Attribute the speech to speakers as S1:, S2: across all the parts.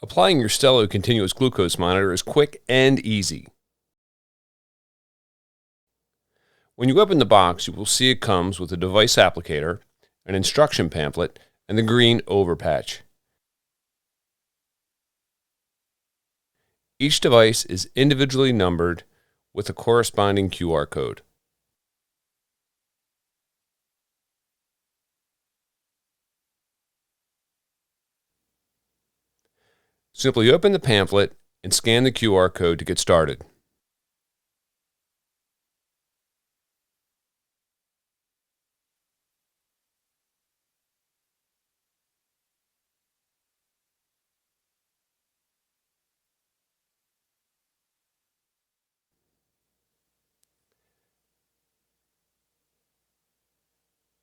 S1: Applying your Stelo continuous glucose monitor is quick and easy. When you open the box, you will see it comes with a device applicator, an instruction pamphlet, and the green over patch. Each device is individually numbered with a corresponding QR code. Simply open the pamphlet and scan the QR code to get started.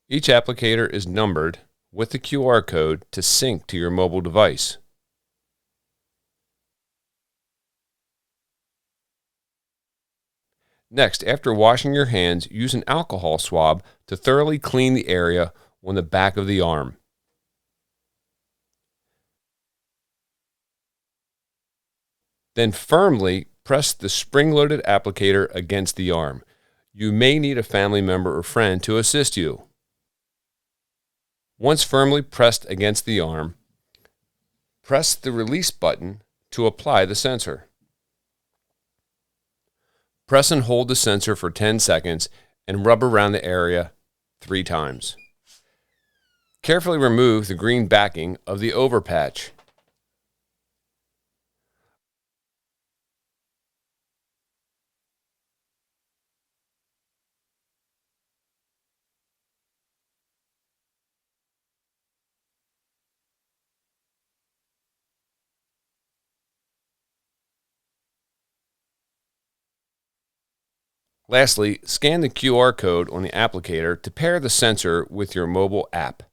S1: Each applicator is numbered with the QR code to sync to your mobile device. Next, after washing your hands, use an alcohol swab to thoroughly clean the area on the back of the arm. Then firmly press the spring-loaded applicator against the arm. You may need a family member or friend to assist you. Once firmly pressed against the arm, press the release button to apply the sensor. Press and hold the sensor for 10 seconds and rub around the area 3 times. Carefully remove the green backing of the over patch. Lastly, scan the QR code on the applicator to pair the sensor with your mobile app.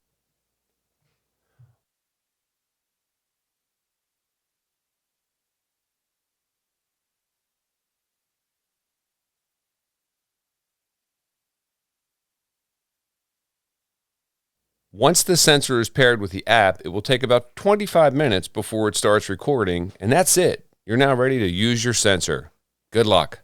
S1: Once the sensor is paired with the app, it will take about 25 minutes before it starts recording, and that's it. You're now ready to use your sensor. Good luck.